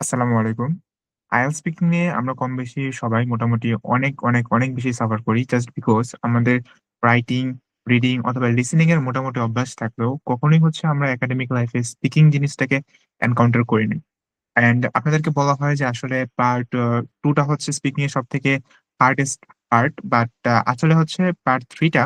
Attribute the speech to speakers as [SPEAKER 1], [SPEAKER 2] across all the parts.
[SPEAKER 1] আসসালামু আলাইকুম। IELTS speaking নিয়ে আমরা কম-বেশি সবাই মোটামুটি অনেক বেশি সাফার করি। জাস্ট বিকজ আমাদের রাইটিং, রিডিং অথবা লিসেনিং এর মোটামুটি অভ্যাস থাকলেও কখনোই হচ্ছে আমরা একাডেমিক লাইফে স্পিকিং জিনিসটাকে এনকাউন্টার করিনি। অ্যান্ড আপনাদেরকে বলা হয় যে আসলে পার্ট 2 টা হচ্ছে স্পিকিং এর সবথেকে হার্ডেস্ট পার্ট। বাট আসলে হচ্ছে পার্ট 3 টা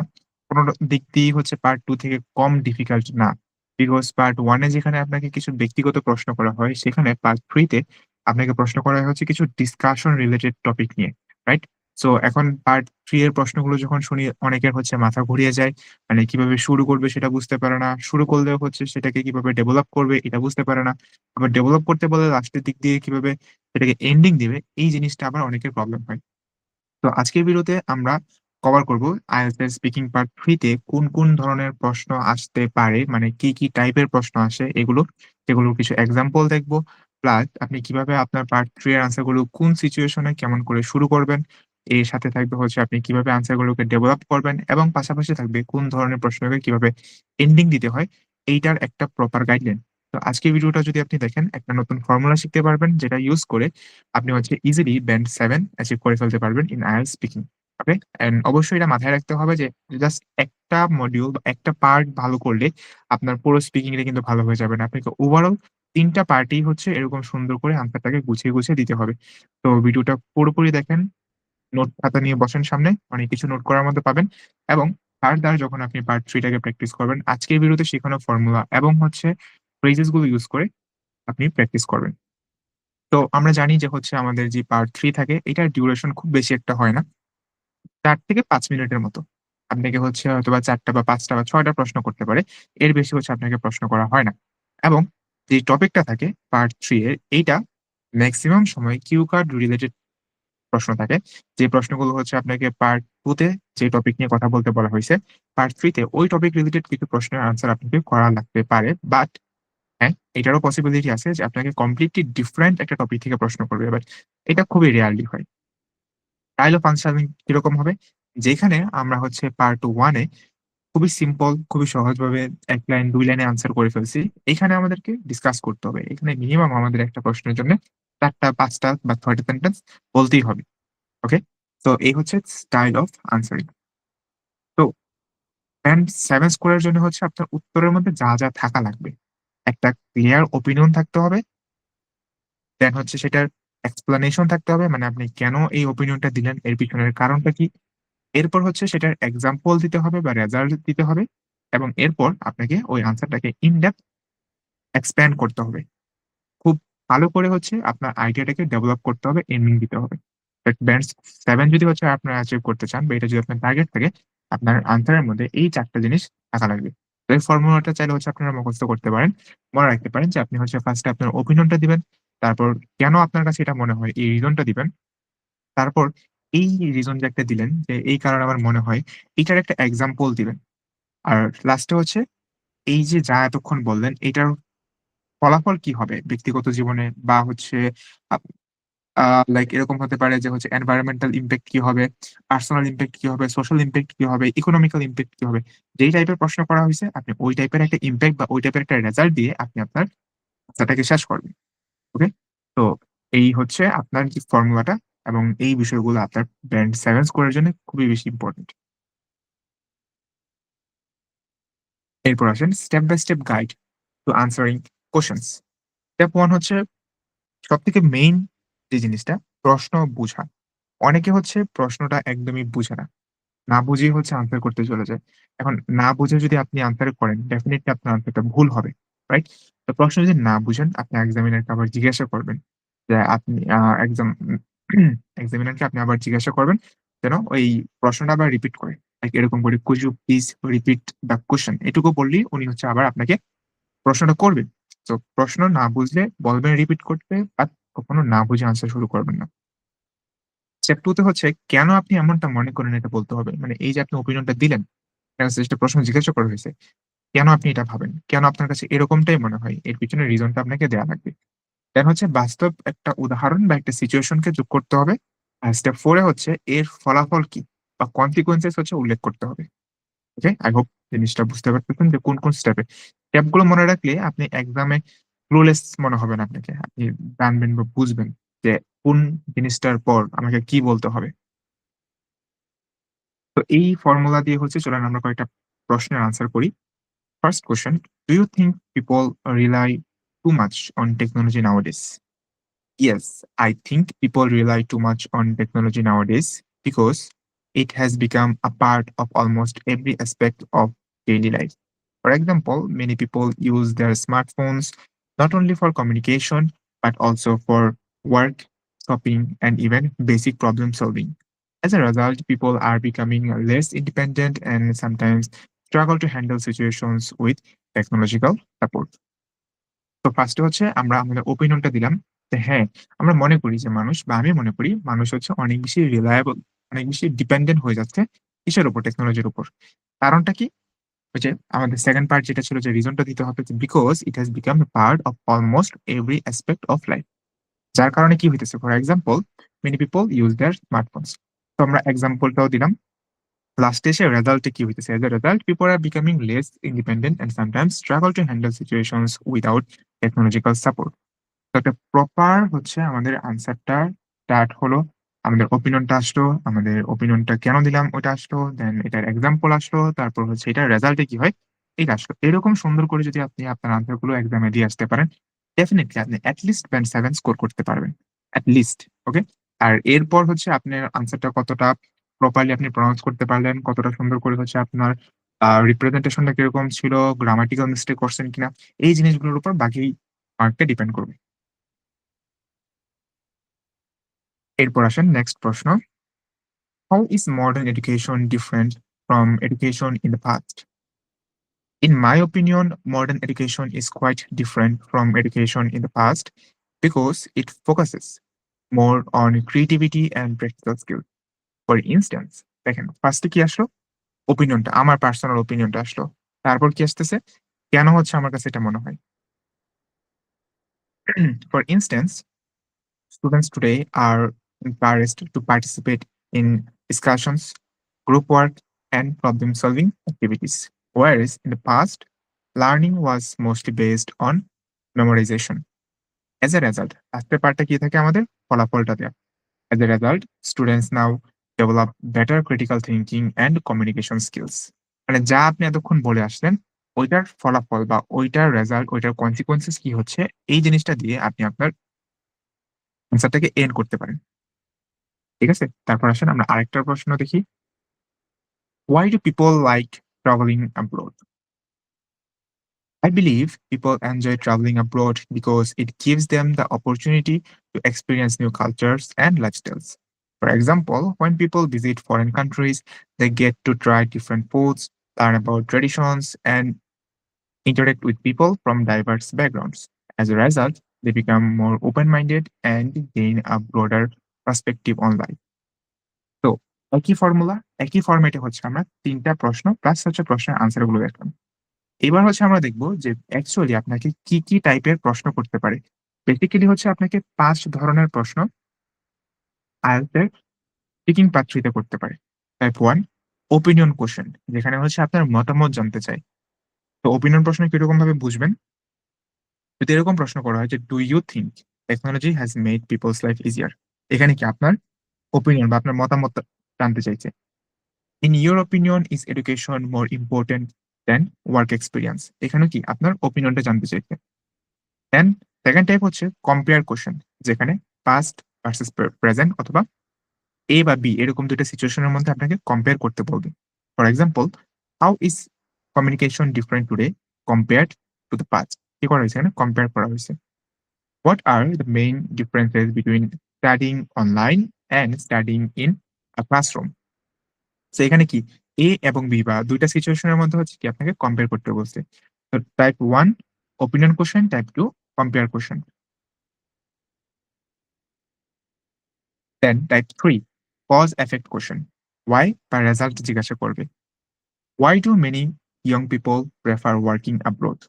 [SPEAKER 1] কোন দিক দিয়েই হচ্ছে পার্ট 2 থেকে কম ডিফিকাল্ট না। বিকজ পার্ট 1 এ যেখানে আপনাকে কিছু ব্যক্তিগত প্রশ্ন করা হয়, সেখানে পার্ট 3 তে আপনাকে প্রশ্ন করা হচ্ছে কিছু ডিসকাশন রিলেটেড টপিক নিয়ে। রাইট? সো এখন পার্ট 3 এর প্রশ্নগুলো যখন শুনি অনেকের হচ্ছে মাথা ঘুরিয়ে যায়। মানে কিভাবে শুরু করবে সেটা বুঝতে পারে না। শুরু করলেও হচ্ছে সেটাকে কিভাবে ডেভেলপ করবে এটা বুঝতে পারে না। আবার ডেভেলপ করতে বলে লাস্টের দিক দিয়ে কিভাবে সেটাকে এন্ডিং দিবে, এই জিনিসটা আবার অনেকের প্রবলেম হয়। তো আজকের ভিডিওতে আমরা কভার করব IELTS এর স্পিকিং পার্ট 3 তে কোন ধরনের প্রশ্ন আসতে পারে, মানে কি টাইপের প্রশ্ন আসে এগুলো, সেগুলোর কিছু এক্সাম্পল দেখব। প্লাস আপনি কিভাবে আপনার পার্ট 3 এর আনসার গুলো কোন সিচুয়েশন এ কেমন করে শুরু করবেন। এর সাথে থাকবে হচ্ছে আপনি কিভাবে আনসার গুলোকে ডেভেলপ করবেন এবং পাশাপাশি থাকবে কোন ধরনের প্রশ্নকে কিভাবে এন্ডিং দিতে হয়, এইটার একটা প্রপার গাইডলাইন। তো আজকের ভিডিওটা যদি আপনি দেখেন, একটা নতুন ফর্মুলা শিখতে পারবেন যেটা ইউস করে আপনি হচ্ছে ইজিলি ব্যান্ড 7 অ্যাচিভ করে ফেলতে পারবেন in IELTS speaking. Okay? And অবশ্যই এটা মাথায় রাখতে হবে যে জাস্ট একটা মডিউল বা একটা পার্ট ভালো করলে আপনার পুরো স্পিকিং টা কিন্তু ভালো হয়ে যাবে না। আপনাকে ওভারঅল ৩ টা পার্টেই হচ্ছে এরকম সুন্দর করে আনসারটাকে গুছিয়ে দিতে হবে। তো ভিডিওটা পুরোপুরি দেখেন, নোট খাতা নিয়ে বসেন সামনে, অনেক কিছু নোট করার মতো পাবেন এবং ফার্দার যখন আপনি পার্ট 3 টাকে প্র্যাকটিস করবেন, আজকের ভিডিওতে শেখানো ফর্মুলা এবং হচ্ছে ফ্রেজেস গুলো ইউস করে আপনি প্র্যাকটিস করবেন। তো আমরা জানি যে হচ্ছে আমাদের যে পার্ট 3 থাকে এটার ডিউরেশন খুব বেশি একটা হয় না। ৪ থেকে ৫ মিনিটের মতো। আপনাকে হচ্ছে হয়তোবা ৪ টা বা ৫ টা বা ৬ টা প্রশ্ন করতে পারে। এর বেশি হচ্ছে আপনাকে প্রশ্ন করা হয় না। এবং যে টপিকটা থাকে পার্ট 3 এর, এইটা মেক্সিমাম সময় কিউ কার্ড রিলেটেড প্রশ্ন থাকে। যে প্রশ্নগুলো হচ্ছে আপনাকে পার্ট 2 তে যে টপিক নিয়ে কথা বলতে বলা হইছে, পার্ট 3 তে ওই টপিক রিলেটেড কিছু প্রশ্নের আনসার আপনাকে করা লাগতে পারে। বাট হ্যাঁ, এটারও পসিবিলিটি আছে যে আপনাকে কমপ্লিটলি ডিফারেন্ট একটা টপিক থেকে প্রশ্ন করবে। বাট এটা খুবই রেয়ারলি হয়। স্টাইল অফ আনসারিং কিরকম হবে? যেখানে আমরা হচ্ছে পার্ট 1 এ খুবই সিম্পল, খুবই সহজভাবে ১ লাইন ২ লাইনে আনসার করে ফেলছি। এখানে আমাদেরকে ডিসকাস করতে হবে। এখানে মিনিমাম আমাদের একটা প্রশ্নের জন্য ৪ টা ৫ টা বা ৬ টা সেন্টেন্স বলতেই হবে। ওকে? তো এই হচ্ছে স্টাইল অফ আনসারিং। তো ব্যান্ড 7 স্কোরের জন্য হচ্ছে আপনার উত্তরের মধ্যে যা থাকা লাগবে। একটা ক্লিয়ার ওপিনিয়ন থাকতে হবে। দেন হচ্ছে সেটার এক্সপ্লানেশন থাকতে হবে। মানে আপনি কেন এই ওপিনিয়নটা দিলেন, এর পিছনের কারণটা কি? এরপর হচ্ছে সেটার এক্সাম্পল দিতে হবে বা রেজাল্ট দিতে হবে এবং এরপর আপনাকে ওই আনসারটাকে ইন ডেপথ এক্সপ্যান্ড করতে হবে। খুব ভালো করে হচ্ছে আপনার আইডিয়াটাকে ডেভেলপ করতে হবে, এন্ডিং দিতে হবে। ব্যান্ড 7 যদি হচ্ছে আপনারা অ্যাচিভ করতে চান বা এটা যদি আপনার টার্গেট থাকে, আপনার আনসারের মধ্যে এই ৪ টা জিনিস থাকা লাগবে। তো এই ফর্মুলাটা চাইলে হচ্ছে আপনারা মুখস্থ করতে পারেন। মনে রাখতে পারেন যে আপনি হচ্ছে ফার্স্ট এ আপনার ওপিনিয়নটা দিবেন। তারপর কেন আপনার কাছে এটা মনে হয় এই রিজনটা দিবেন। তারপর এই রিজন যে একটা দিলেন যে এই কারণে আমার মনে হয়, এটার একটা এক্সাম্পল দিবেন। আর লাস্টে হচ্ছে এই যে যা এতক্ষণ বললেন এটার ফলাফল কি হবে ব্যক্তিগত জীবনে বা হচ্ছে আপ আ লাইক এরকম হতে পারে যে হচ্ছে এনভায়রনমেন্টাল ইমপ্যাক্ট কি হবে, পার্সোনাল ইমপ্যাক্ট কি হবে, সোশ্যাল ইমপ্যাক্ট কি হবে, ইকোনমিক্যাল ইমপ্যাক্ট কি হবে। যেই টাইপের প্রশ্ন করা হইছে আপনি ওই টাইপের একটা ইমপ্যাক্ট বা ওই টাইপের একটা রেজাল্ট দিয়ে আপনি আপনার আনসারটাকে শেষ করবেন। ওকে? তো এই হচ্ছে আপনার যে ফর্মুলাটা এবং এই বিষয়গুলো আপনার ব্যান্ড 7 স্কোরের জন্য খুবই বেশি ইম্পোর্টেন্ট। এরপর আসেন step by step guide to answering questions. Step 1 হচ্ছে সবথেকে মেইন যে জিনিসটা, প্রশ্ন বুঝা। অনেকে হচ্ছে প্রশ্নটা একদমই বুঝে না। না বুঝেই হচ্ছে আনসার করতে চলে যায়। এখন না বুঝে যদি আপনি আনসার করেন, ডেফিনিটলি আপনার আনসারটা ভুল হবে। রাইট? তো প্রশ্ন যদি না বুঝেন, আপনি এক্সামিনারকে আবার জিজ্ঞাসা করবেন। যে আপনি এক্সামিনারকে আপনি আবার জিজ্ঞাসা করবেন যেন ওই প্রশ্নটা আবার রিপিট করে। লাইক এরকম করে, "could you please repeat the question?" এটুকু বললেই উনি হচ্ছে আবার আপনাকে প্রশ্নটা করবেন। তো প্রশ্ন না বুঝলে বলবেন রিপিট করতে, বাট কখনো না বুঝে আনসার শুরু করবেন না। স্টেপ 2 তে হচ্ছে কেন আপনি এমনটা মনে করেন এটা বলতে হবে। মানে এই যে আপনি ওপিনিয়নটা দিলেন, আপনার কাছে যেটা প্রশ্ন জিজ্ঞাসা করা হয়েছে, কেন আপনি এটা ভাবেন? কেন আপনার কাছে এরকমটাই মনে হয়? এর পিছনে রিজনটা আপনাকে দেয়া লাগবে। দেন হচ্ছে বাস্তব একটা উদাহরণ বা একটা সিচুয়েশন কে যোগ করতে হবে। আর স্টেপ 4 এ হচ্ছে এর ফলাফল কি বা consequences হচ্ছে উল্লেখ করতে হবে। ওকে? আই হোপ জিনিসটা বুঝতে পারতেছেন যে কোন স্টেপে। স্টেপ গুলো মনে রাখলে আপনি এক্সামে ক্লুলেস মনে হবে না আপনাকে। আপনি জানবেন বা বুঝবেন যে কোন জিনিসটার পর আমাকে কি বলতে হবে। তো এই ফর্মুলা দিয়ে হচ্ছে চলেন আমরা কয়েকটা প্রশ্নের আনসার করি। First question, do you think people rely too much on technology nowadays? Yes, I think people rely too much on technology nowadays because it has become a part of almost every aspect of daily life. For example, many people use their smartphones not only for communication but also for work, shopping, and even basic problem solving. As a result, people are becoming less independent and sometimes struggle to handle situations with technological support. তো ফার্স্টে হচ্ছে আমরা আমাদের ওপিনিয়নটা দিলাম যে হ্যাঁ, আমরা মনে করি যে মানুষ বা আমি মনে করি মানুষ হচ্ছে অনেক বেশি রিলায়েবল, অনেক বেশি ডিপেন্ডেন্ট হয়ে যাচ্ছে কিসের উপর? টেকনোলজির উপর। কারণটা কি? ওই যে আমাদের সেকেন্ড পার্ট যেটা ছিল যে রিজনটা দিতে হবে যে because it has become a part of almost every aspect of life. যার কারণে কি হইতেছে? For example, many people use their smartphones. তো আমরা এক্সাম্পলটাও দিলাম। লাস্টে এসে রেজাল্টে কি হইতেছে? As a result, people R becoming less independent and sometimes struggle to handle situations without technological support. তো একটা প্রপার হচ্ছে আমাদের আনসারটা স্টার্ট হলো। আমাদের ওপিনিয়নটা আসলো। আমাদের ওপিনিয়নটা কেন দিলাম ওইটা আসলো। দেন এটার এক্সাম্পল আসলো। তারপর হচ্ছে এটার রেজাল্টে কি হয় এটা আসলো। এরকম সুন্দর করে যদি আপনি আপনার আনসার গুলো এক্সামে দিয়ে আসতে পারেন, ডেফিনিটলি আপনি এটলিস্ট ব্যান্ড 7 স্কোর করতে পারবেন। এটলিস্ট। ওকে? আর এরপর হচ্ছে আপনার আনসারটা কতটা প্রপারলি আপনি প্রনাউন্স করতে পারলেন, কতটা সুন্দর করে হচ্ছে আপনার রিপ্রেজেন্টেশনটা কিরকম ছিল, গ্রামাটিক্যাল মিস্টেক করছেন কিনা, এই জিনিসগুলোর উপর বাকি মার্কটা ডিপেন্ড করবে। এরপর আসেন নেক্সট প্রশ্ন। How is modern education different from education in the past? In my opinion, modern education is quite different from education in the past because it focuses more on creativity and practical skills. For instance, দেখেন ফার্স্টে কি আসলো? ওপিনিয়নটা, আমার personal ওপিনিয়নটা আসলো। তারপর কি আসতেছে? কেন হচ্ছে আমার কাছে এটা মনে হয়? For instance, students today are encouraged to participate in discussions, group work, and problem solving activities. Whereas in the past, learning was mostly based on memorization. As a result, আজকের পার্টটা কি থাকে আমাদের? ফলাফলটা দেয়া। As a result, students now develop better critical thinking and communication skills. মানে যা আপনি এতক্ষণ বলে আসলেন, ওইটার ফলাফল বা ওইটার রেজাল্ট, ওইটার কনসিকুয়েন্সেস কি হচ্ছে, এই জিনিসটা দিয়ে আপনি আপনার অ্যান্সারটাকে এন্ড করতে পারেন। ঠিক আছে? তারপর আসেন আমরা আরেকটা প্রশ্ন দেখি। Why do people like traveling abroad? I believe people enjoy traveling abroad because it gives them the opportunity to experience new cultures and lifestyles. For example, when people visit foreign countries, they get to try different foods, learn about traditions, and interact with people from diverse backgrounds. As a result, they become more open minded and gain a broader perspective on life. তো একই formula, একই ফরম্যাটে হচ্ছে আমরা ৩ টা প্রশ্ন plus হচ্ছে প্রশ্নের আনসার গুলো দেখলাম। এবার হচ্ছে আমরা দেখব যে অ্যাকচুয়ালি আপনাকে কি টাইপের প্রশ্ন করতে পারে। বেসিক্যালি হচ্ছে আপনাকে ৫ ধরনের প্রশ্ন IELTS এর স্পিকিং পার্ট 3 তে করতে পারে। টাইপ 1, ওপিনিয়ন কোয়েশ্চেন, যেখানে হচ্ছে আপনার মতামত জানতে চায়। তো ওপিনিয়ন প্রশ্ন কিরকম ভাবে বুঝবেন? যদি এরকম প্রশ্ন করা হয় যে, "do you think technology has made people's life easier?" এখানে কি আপনার ওপিনিয়ন বা আপনার মতামত জানতে চাইছে। In your opinion, is education more important than work experience? এখানে কি আপনার ওপিনিয়নটা জানতে চাইছে। দেন সেকেন্ড টাইপ হচ্ছে কম্পেয়ার কোয়েশ্চেন, যেখানে পাস্ট ভার্সাস প্রেজেন্ট অথবা এ বা বি এরকম ২ টা সিচুয়েশনের মধ্যে আপনাকে কম্পেয়ার করতে বলবে। For example, how is communication different today compared to the past? কি করা হয়েছে? এখানে কম্পেয়ার করা হয়েছে। What are the main differences between studying online and studying in a classroom? So এখানে কি এ এবং বি বা ২ টা সিচুয়েশনের মধ্যে হচ্ছে কি আপনাকে কম্পেয়ার করতে বলছে। তো type 1 opinion question, type 2 compare question. Then type 3 cause effect question. Why বা রেজাল্ট জিজ্ঞাসা করবে। Why do many young people prefer working abroad?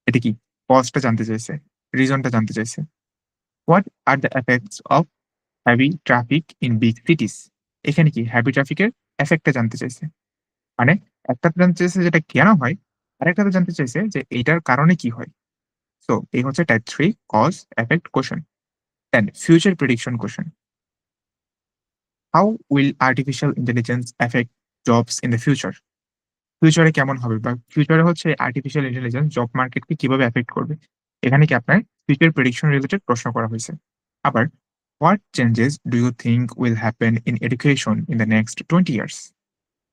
[SPEAKER 1] এটা কি কজটা জানতে চাইছে, রিজনটা জানতে চাইছে। What are the effects of heavy traffic in big cities? এখানে কি হেভি ট্রাফিকের এফেক্টটা জানতে চাইছে। মানে একটাতে জানতে চাইছে যেটা কেন হয়, আরেকটাতে জানতে চাইছে যে এইটার কারণে কি হয়। সো এই হচ্ছে type 3 cause effect question. Then future prediction question. How will artificial intelligence affect jobs in the future? ফিউচারে কেমন হবে বা ফিউচারে হচ্ছে আর্টিফিশিয়াল ইন্টেলিজেন্স জব মার্কেটকে কিভাবে এফেক্ট করবে? এখানে কি আপনার ফিউচার প্রেডিকশন রিলেটেড প্রশ্ন করা হয়েছে। আবার what changes do you think will happen in education in the next 20 years?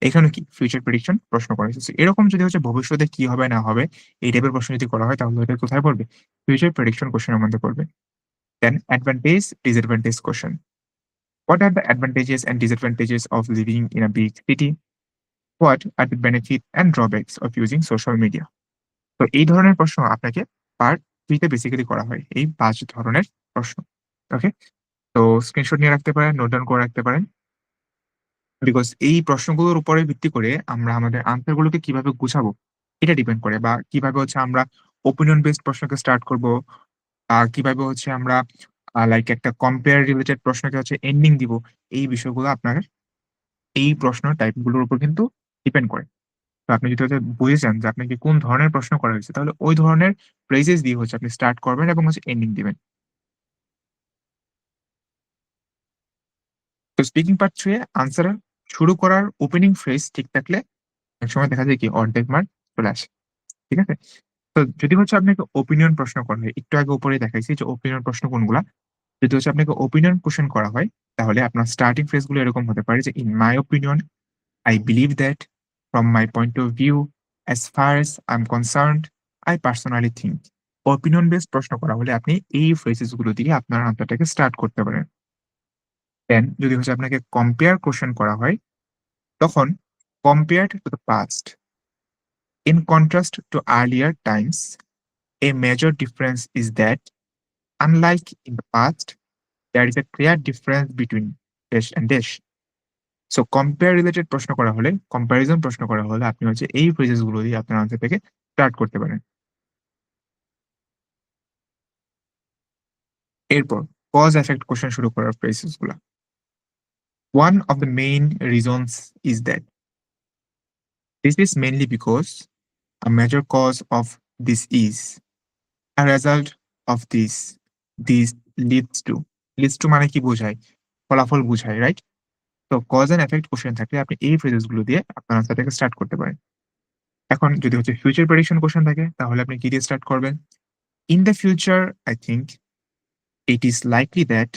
[SPEAKER 1] এখানে কি ফিউচার প্রেডিকশন প্রশ্ন করা হয়েছে। এরকম যদি হচ্ছে ভবিষ্যতে কি হবে না হবে এই টাইপের প্রশ্ন যদি করা হয় তাহলে এটা কোথায় পড়বে? ফিউচার প্রেডিকশন কোশ্চেনের মধ্যে পড়বে। Then advantage disadvantage question. What are the advantages and disadvantages of living in a big city? What are the benefit and drawbacks of using social media? তো এই ধরনের প্রশ্ন আপনাকে পার্ট 3 তে বেসিক্যালি করা হয়। এই ৫ ধরনের প্রশ্ন। ওকে? তো স্ক্রিনশট নিয়ে রাখতে পারেন, নোট ডাউন করে রাখতে পারেন। বিকজ এই প্রশ্নগুলোর উপরে ভিত্তি করে আমরা আমাদের আনসার গুলোকে কিভাবে গুছাবো এটা ডিপেন্ড করে বা কিভাবে হচ্ছে আমরা ওপিনিয়ন বেসড প্রশ্নকে স্টার্ট করব, কিভাবে হচ্ছে আমরা লাইক একটা কম্পেয়ার রিলেটেড প্রশ্নকে হচ্ছে এন্ডিং দিব। এই বিষয়গুলো আপনার এই প্রশ্ন টাইপ গুলোর উপর কিন্তু ডিপেন্ড করে। তো আপনি যদি হচ্ছে বুঝেছেন যে আপনাকে কোন ধরনের প্রশ্ন করা হয়েছে তাহলে ওই ধরনের ফ্রেজেস দিয়ে হচ্ছে আপনি স্টার্ট করবেন এবং হচ্ছে এন্ডিং দিবেন। তো স্পিকিং পার্ট 3 এ আনসার শুরু করার ওপেনিং ফ্রেজ ঠিক থাকলে অনেক সময় দেখা যায় কি অর্ধেক মার্ক চলে আসে। ঠিক আছে? তো যদি হচ্ছে আপনাকে ওপিনিয়ন প্রশ্ন করা হয়, একটু আগে উপরে দেখাইছি যে ওপিনিয়ন প্রশ্ন কোনগুলা। যদি হচ্ছে আপনাকে ওপিনিয়ন কোয়েশ্চেন করা হয়, তাহলে আপনার স্টার্টিং ফ্রেজ গুলো এরকম হতে পারে যে, "in my opinion, I believe that, from my point of view, as far as I am concerned, I personally think." Opinion based প্রশ্ন করা হলে আপনি এই ফ্রেজেস গুলো দিয়ে আপনার আনসারটাকে স্টার্ট করতে পারেন। দেন যদি হচ্ছে আপনাকে কম্পেয়ার কোয়েশ্চেন করা হয়, তখন compared to the past, in contrast to earlier times, a major difference is that, unlike in the past, there is a clear difference between dash and dash. So compare related প্রশ্ন করা হলে, comparison প্রশ্ন করা হলে আপনি হচ্ছে এই phrases গুলো দিয়ে আপনার আনসার থেকে স্টার্ট করতে পারেন। এরপর কজ এফেক্ট কোশ্চেন শুরু করার ফ্রেজেস গুলা। One of the main reasons is that this is mainly because a major cause of this is a result of this leads to মানে কি বোঝায়? ফলাফল বুঝায়, রাইট? তো কজ এন্ড এফেক্ট কোশ্চেন থাকলে আপনি এই ফ্রেজেস গুলো দিয়ে আপনার আনসারটাকে স্টার্ট করতে পারেন। এখন যদি হচ্ছে ফিউচার প্রেডিকশন কোশ্চেন থাকে তাহলে আপনি কি দিয়ে স্টার্ট করবেন? In the future I think it is likely that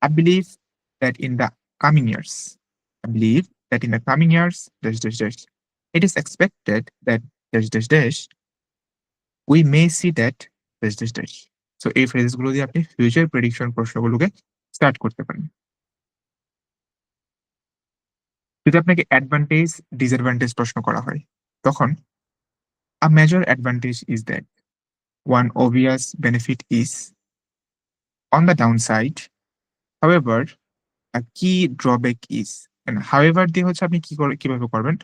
[SPEAKER 1] I believe that in the coming years I believe that in the coming years dash dash dash it is expected that dash dash dash we may see that dash dash dash. So এই phrases গুলো দিয়ে আপনি future prediction প্রশ্নগুলোকে start করতে পারেন। যদি আপনাকে advantage disadvantage প্রশ্ন করা হয়, তখন a major advantage is that one obvious benefit is on the downside. However, a key drawback is, and however দিয়ে হচ্ছে আপনি কিভাবে করবেন?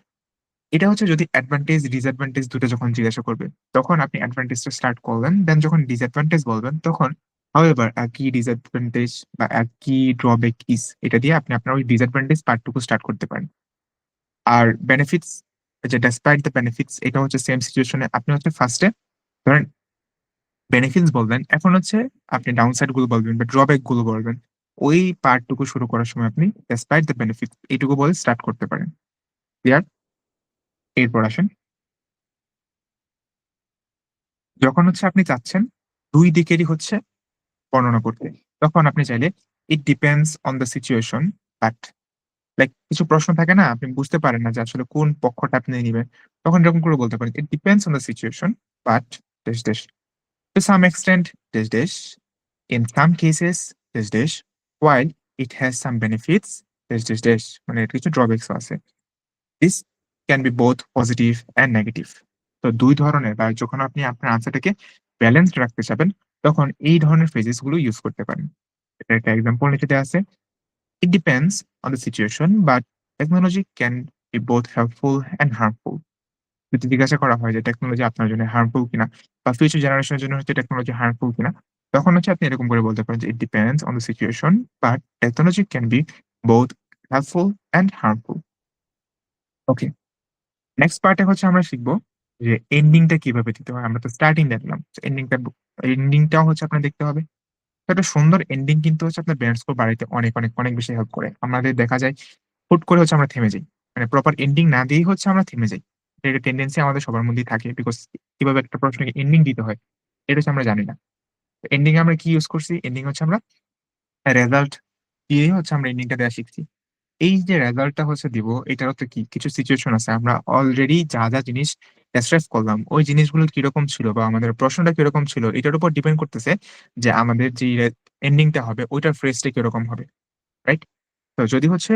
[SPEAKER 1] এটা হচ্ছে যদি অ্যাডভান্টেজ ডিসঅ্যাডভান্টেজ দুটো যখন জিজ্ঞাসা করবে, তখন আপনি অ্যাডভান্টেজটা স্টার্ট করলেন। দেন যখন ডিসঅ্যাডভান্টেজ বলবেন তখন however a key disadvantage বা a key drawback is এটা দিয়ে আপনি আপনার ওই ডিসঅ্যাডভান্টেজ পার্টটুকু স্টার্ট করতে পারেন। আর বেনিফিটস, যে despite the benefits এটা হচ্ছে সেম সিচুয়েশনে আপনি হচ্ছে ফার্স্টে ধরেন বেনিফিটস বলবেন। এখন হচ্ছে আপনি ডাউন সাইড গুলো বলবেন বা ড্রব্যাক গুলো বলবেন। ওই পার্টটুকু শুরু করার সময় আপনি ডেসপাইট দ্য বেনিফিট এইটুকু বলে স্টার্ট করতে পারেন। ক্লিয়ার? এরপর আসেন, যখন হচ্ছে আপনি চাচ্ছেন ২ দিকেরই হচ্ছে বর্ণনা করতে, তখন আপনি চাইলে it depends on the situation, but like কিছু প্রশ্ন থাকে না আপনি বুঝতে পারেন না যে আসলে কোন পক্ষটা আপনি নিবেন। তখন এরকম করে বলতে পারেন, it depends on the situation, but dash dash to some extent dash dash in some cases dash dash while it has some benefits dash dash dash মানে এর কিছু ড্রব্যাকস আছে। This can be both positive and negative. তো ২ ধরনের বা যখন আপনি আপনার আনসারটাকে ব্যালেন্সড রাখতে চাবেন, তখন এই ধরনের ফ্রেজেস গুলো ইউজ করতে পারেন। এটার একটা এক্সাম্পল নিচে দেয়া আছে। It depends on the situation but technology can be both helpful and harmful. যদি জিজ্ঞাসা করা হয় যে টেকনোলজি আপনার জন্য হার্মফুল কিনা বা ফিউচার জেনারেশনের জন্য হচ্ছে টেকনোলজি হার্মফুল কিনা, তখন হচ্ছে আপনি এরকম করে বলতে পারেন যে it depends on the situation but technology can be both helpful and harmful. Okay, next পার্টে হচ্ছে আমরা শিখব যে এন্ডিংটা কিভাবে দিতে হয়? আমরা তো স্টার্টিং দেখলাম। এন্ডিংটাও হচ্ছে আপনার দেখতে হবে। তো একটা সুন্দর এন্ডিং কিন্তু হচ্ছে আপনার ব্যান্ড স্কোর বাড়াইতে অনেক, অনেক, অনেক বেশি হেল্প করে। আমাদের দেখা যায় হুট করে হচ্ছে আমরা থেমে যাই। মানে প্রপার এন্ডিং না দিয়েই হচ্ছে আমরা থেমে যাই। এটা একটা টেনডেন্সি আমাদের সবার মধ্যেই থাকে। বিকজ কিভাবে একটা প্রশ্নকে এন্ডিং দিতে হয়, এটা হচ্ছে আমরা জানি না। এন্ডিং এ আমরা কি ইউস করছি? এন্ডিং হচ্ছে আমরা রেজাল্ট দিয়েই হচ্ছে আমরা এন্ডিংটা দেয়া শিখছি। এই যে রেজাল্টটা হচ্ছে দিব, এটারও তো কিছু সিচুয়েশন আছে। আমরা অলরেডি যা জিনিস ডেসক্রাইব করলাম, ওই জিনিসগুলো কিরকম ছিল বা আমাদের প্রশ্নটা কিরকম ছিল, এটার উপর ডিপেন্ড করতেছে যে আমাদের যে এন্ডিংটা হবে, ওইটার ফ্রেজটা কিরকম হবে। রাইট? তো যদি হচ্ছে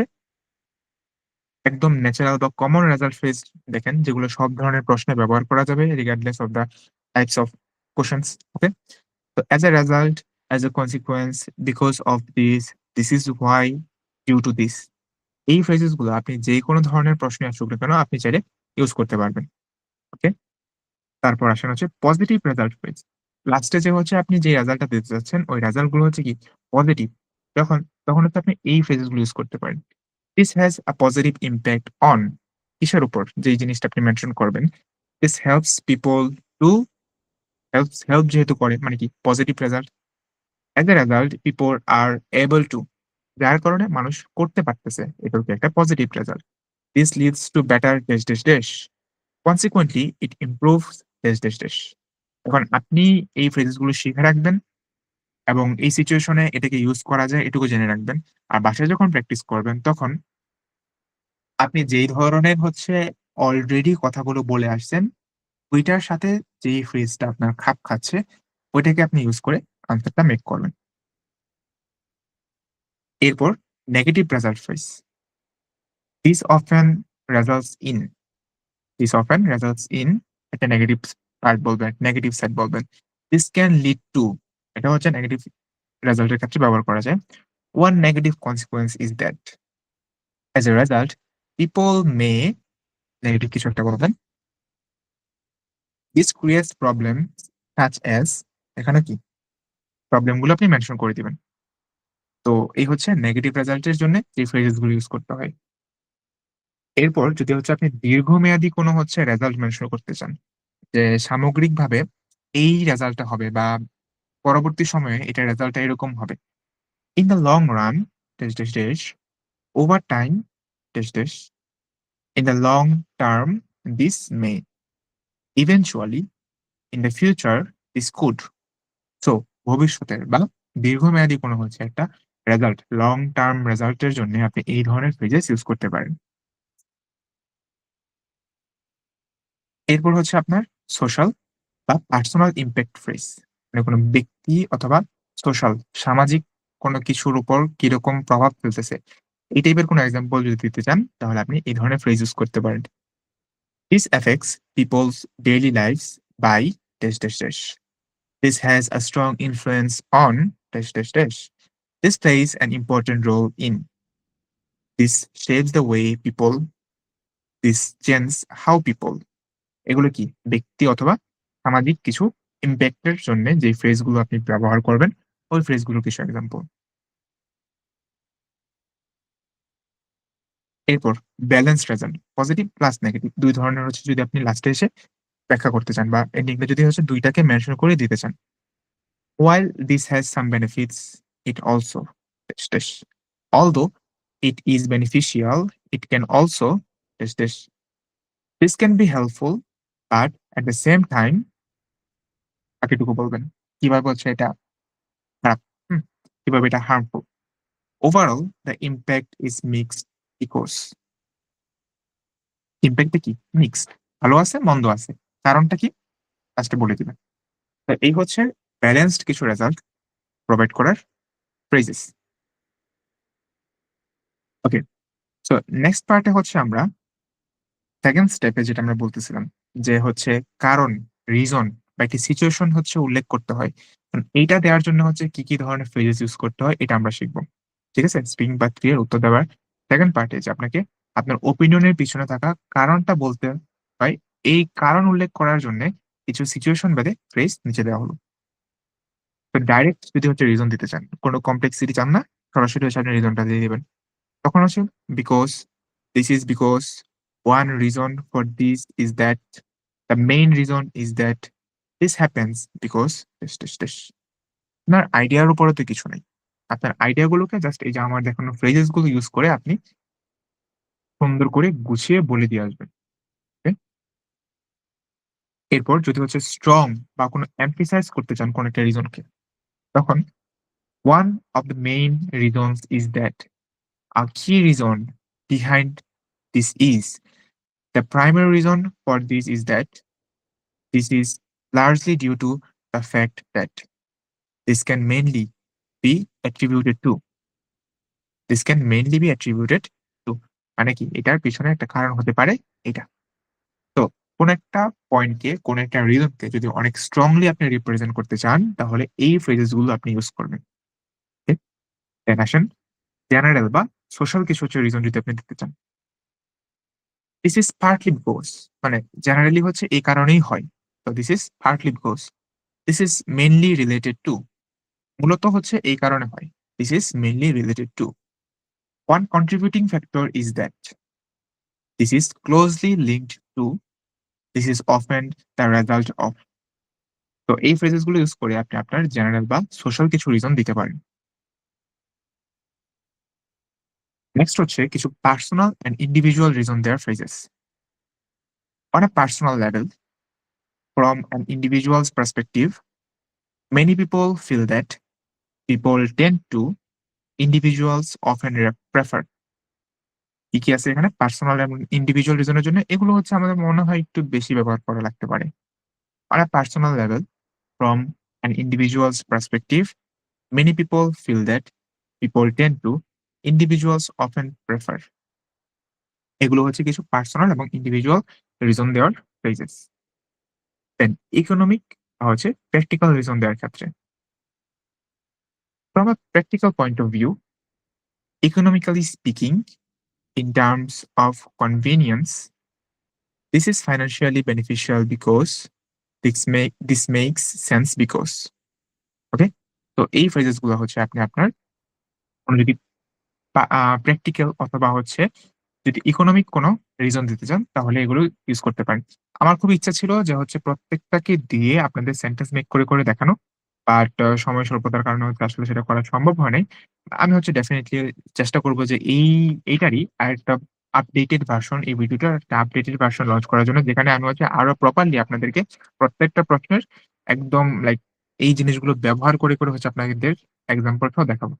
[SPEAKER 1] একদম ন্যাচারাল বা কমন রেজাল্ট ফ্রেজ দেখেন, যেগুলো সব ধরনের প্রশ্নে ব্যবহার করা যাবে regardless of the types of questions. Okay? তো as a result, as a consequence, because of this is why, due to this. এই ফ্রেজেস গুলো আপনি যে কোনো ধরনের প্রশ্নে আসুক না কেন আপনি চাইলে ইউজ করতে পারবেন। ওকে? তারপর আসেন হচ্ছে পজিটিভ রেজাল্ট ফ্রেজ। লাস্টে যে হচ্ছে আপনি যে রেজাল্টটা দিতে যাচ্ছেন, ওই রেজাল্ট গুলো হচ্ছে কি পজিটিভ। তখন তখন হচ্ছে আপনি এই ফ্রেজেস গুলো ইউজ করতে পারেন। This has a positive impact on, কিসের উপর? যেই জিনিসটা আপনি মেনশন করবেন। This helps people to, help যেহেতু করে মানে কি positive result. As a result people R able to, যার কারণে মানুষ করতে পারতেছে। এটা হচ্ছে একটা positive result. This leads to better dash dash dash. Consequently, it improves dash dash dash. এখন আপনি এই ফ্রেজেস গুলো শিখে রাখবেন এবং এই সিচুয়েশনে এটাকে ইউজ করা যায় এটুকু জেনে রাখবেন। আর বাসায় যখন প্র্যাকটিস করবেন তখন আপনি যেই ধরনের হচ্ছে অলরেডি কথাগুলো বলে আসছেন, ওইটার সাথে যেই ফ্রেজটা আপনার খাপ খাচ্ছে, ওইটাকে আপনি ইউজ করে আনসারটা মেক করবেন। এরপর negative result phrase. This often results in, this often results in একটা নেগেটিভ পার্ট বলবেন, নেগেটিভ সাইড বলবেন। This can lead to, এটা হচ্ছে নেগেটিভ রেজাল্টের ক্ষেত্রে ব্যবহার করা যায়। One negative consequence is that as a result, people may, negative কিছু একটা বলবেন। This creates problems such as, এখানে কি প্রবলেম গুলো আপনি মেনশন করে দিবেন। তো এই হচ্ছে নেগেটিভ রেজাল্টের জন্য যে ফ্রেজেস গুলো ইউজ করতে হয়। এরপর যদি হচ্ছে আপনি দীর্ঘমেয়াদী কোনো হচ্ছে রেজাল্ট মেনশন করতে চান, যে সামগ্রিকভাবে এই রেজাল্টটা হবে বা পরবর্তী সময়ে এটার রেজাল্টটা এরকম হবে। In the long run, dash dash dash, over time, dash dash, in the long term, this may, eventually, in the future, this could. So, ভবিষ্যতের বা দীর্ঘমেয়াদী কোনো হচ্ছে একটা রেজাল্ট, লং টার্ম রেজাল্টের জন্য আপনি এই ধরনের ফ্রেজেস ইউজ করতে পারেন। এরপর হচ্ছে আপনার সোশ্যাল বা পার্সোনাল ইমপ্যাক্ট ফ্রেজ। মানে কোনো ব্যক্তি অথবা সোশ্যাল, সামাজিক কোনো কিছুর উপর কিরকম প্রভাব ফেলতেছে। এই টাইপের কোনো এক্সাম্পল যদি দিতে চান, তাহলে আপনি এই ধরনের ফ্রেজ ইউজ করতে পারেন। This affects people's daily lives by dash dash dash. This has a strong influence on dash dash dash. This plays an important role in. This shapes the way people. This changes how people. এগুলো কি ব্যক্তি অথবা সামাজিক কিছু ইমপ্যাক্টের জন্য যে ফ্রেজগুলো আপনি ব্যবহার করবেন, ওই ফ্রেজগুলোর কিছু এক্সাম্পল। এরপর balance result, positive plus negative ২ ধরনের হচ্ছে যদি আপনি লাস্টে এসে ব্যাখ্যা করতে চান বা এন্ডিংটা যদি হচ্ছে ২ টাকে মেনশন করে দিতে চান। While this has some benefits, it also dash dash. Although it is beneficial, it can also dash dash. This can be helpful, but at the same time, বাকিটুকু বলবেন। কিভাবে হচ্ছে এটা খারাপ, হুম? কিভাবে এটা harmful. Overall, the impact is mixed echoes. ইমপ্যাক্টটা কি? Mixed. ভালো আছে, মন্দ আছে। কারণটা কি? লাস্টে বলে দিবেন। তো এই হচ্ছে ব্যালেন্সড কিছু রেজাল্ট প্রোভাইড করার ফ্রেজেস। ওকে। সো নেক্সট পার্টে হচ্ছে আমরা 2nd স্টেপে যেটা আমরা বলতেছিলাম যে হচ্ছে কারণ, রিজন বা একটি সিচুয়েশন হচ্ছে উল্লেখ করতে হয়। এইটা দেওয়ার জন্য হচ্ছে কি ধরনের ফ্রেজেস ইউজ করতে হয় এটা আমরা শিখব। ঠিক আছে? স্পিকিং বা ক্রিয়ার উত্তর দেওয়ার 2nd পার্টে যে আপনাকে আপনার ওপিনিয়ন এর পিছনে থাকা কারণটা বলতে হয়। এই কারণ উল্লেখ করার জন্যে কিছু সিচুয়েশন ভেদে ফ্রেজ নিচে দেওয়া হলো। তো ডাইরেক্ট যদি হচ্ছে রিজন দিতে চান, কোন কমপ্লেক্সিটি চান না, সরাসরি হচ্ছে আপনি রিজনটা দিয়ে দিবেন। তখন হচ্ছে because, this is because, one reason for this is that, The main reason is that this happens because আপনার আইডিয়ার উপরে তো কিছু নেই। আপনার আইডিয়া গুলোকে জাস্ট এই যে আমার দেখানো ফ্রেজেস গুলো ইউজ করে আপনি সুন্দর করে গুছিয়ে বলে দিয়ে আসবেন। ওকে? এরপর যদি হচ্ছে স্ট্রং বা কোনো এমফেসাইজ করতে চান কোন একটা রিজনকে, তখন one of the main reasons is that a key reason behind this is the primary reason for this is that this is largely due to the fact that this can mainly be attributed to this can mainly be attributed to মানে কি এটার পিছনে একটা কারণ হতে পারে এটা। তো কোন একটা পয়েন্টকে কোন একটা রিজনকে যদি অনেক স্ট্রংলি আপনি রিপ্রেজেন্ট করতে চান তাহলে এই ফ্রেজেস গুলো আপনি ইউজ করবেন। দেন আসেন জেনারেল বা সোশ্যাল কিছু হচ্ছে রিজন যদি আপনি দিতে চান। দিস ইজ পার্টলি বিকজ মানে জেনারেলি হচ্ছে এই কারণেই হয়। তো this is partly because this is mainly related to মূলত হচ্ছে এই কারণে হয়। This is mainly related to one contributing factor is that this is closely linked to this is often the result of. তো এই ফ্রেজেস গুলো use করে আপনি আপনার জেনারেল বা সোশ্যাল কিছু রিজন দিতে পারেন। নেক্সট হচ্ছে কিছু personal and individual reason their phrases. On a personal level, from an individual's perspective, many people feel that people tend to individuals often prefer কি কি আছে এখানে পার্সোনাল এবং ইন্ডিভিজুয়াল রিজনের জন্য এগুলো হচ্ছে আমাদের মনে হয় একটু বেশি ব্যবহার করা লাগতে পারে। On a personal level, from an individual's perspective, many people feel that people tend to individuals often prefer এগুলো হচ্ছে কিছু পার্সোনাল এবং ইন্ডিভিজুয়াল রিজন দেওয়ার ফ্রেজেস। দেন ইকোনমিক হচ্ছে প্র্যাকটিক্যাল রিজন দেওয়ার ক্ষেত্রে। From a practical point of view, economically speaking, in terms of convenience, this is financially beneficial because this makes sense because ওকে। তো এই ফ্রেজেস গুলো হচ্ছে আপনি আপনার কোনো যদি প্র্যাকটিক্যাল অথবা হচ্ছে যদি ইকোনমিক কোনো রিজন দিতে চান তাহলে এগুলো ইউজ করতে পারেন। আমার খুব ইচ্ছা ছিল যে হচ্ছে প্রত্যেকটাকে দিয়ে আপনাদের সেন্টেন্স মেক করে দেখানো। বাট সময় স্বল্পতার কারণে হচ্ছে আসলে সেটা করা সম্ভব হয় নাই। আমি হচ্ছে ডেফিনিটলি চেষ্টা করব যে এইটারই আরেকটা আপডেটেড ভার্সন এই ভিডিওটার একটা আপডেটেড ভার্সন লঞ্চ করার জন্য যেখানে আমি হচ্ছে আরো প্রপারলি আপনাদেরকে প্রত্যেকটা প্রশ্নের একদম লাইক এই জিনিসগুলো ব্যবহার করে হচ্ছে আপনাদের এক্সাম্পল সহ দেখাবো।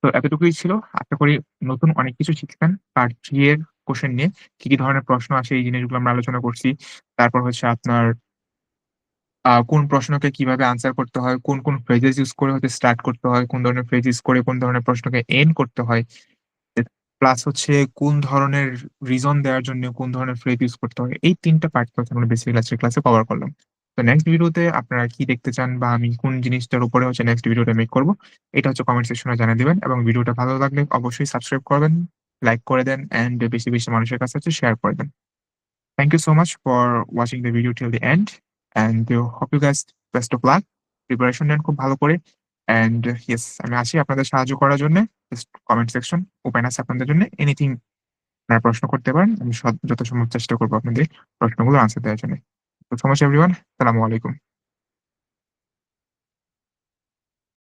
[SPEAKER 1] তো এতটুকুই ছিল। আশা করি নতুন অনেক কিছু শিখছেন। পার্ট 3 এর কোয়েশ্চেন নিয়ে কি ধরনের প্রশ্ন আসে এই জিনিসগুলো আমরা আলোচনা করছি। তারপর হচ্ছে আপনার কোন প্রশ্নকে কিভাবে আনসার করতে হয়, কোন ফ্রেজেস ইউস করে হচ্ছে স্টার্ট করতে হয়, কোন ধরনের ফ্রেজ ইউস করে কোন ধরনের প্রশ্নকে এন্ড করতে হয়। প্লাস হচ্ছে কোন ধরনের রিজন দেওয়ার জন্য কোন ধরনের ফ্রেজ ইউস করতে হয়। এই ৩ টা পার্ট হচ্ছে আমরা বেসিক ক্লাসে কভার করলাম। তো নেক্সট ভিডিওতে আপনারা কি দেখতে চান বা আমি কোন জিনিসটার উপরে হচ্ছে নেক্সট ভিডিওটা মেক করব, এটা হচ্ছে কমেন্ট সেকশনে জানিয়ে দিবেন এবং ভিডিওটা ভালো লাগলে অবশ্যই সাবস্ক্রাইব করবেন, লাইক করে দেন অ্যান্ড বেশি মানুষের কাছে হচ্ছে শেয়ার করে দেন। Thank you so much for watching the video till the end and hope you guys best of luck. Preparation নেন খুব ভালো করে অ্যান্ড ইয়েস আমি আছি আপনাদের সাহায্য করার জন্য। জাস্ট কমেন্ট সেকশন ওপেন আছে আপনাদের জন্য। এনিথিং আপনারা প্রশ্ন করতে পারেন। আমি যথাসম্ভব চেষ্টা করব আপনাদের প্রশ্নগুলো আনসার দেওয়ার জন্য। তো সো মাচ এভরিওয়ান। আসসালামু আলাইকুম।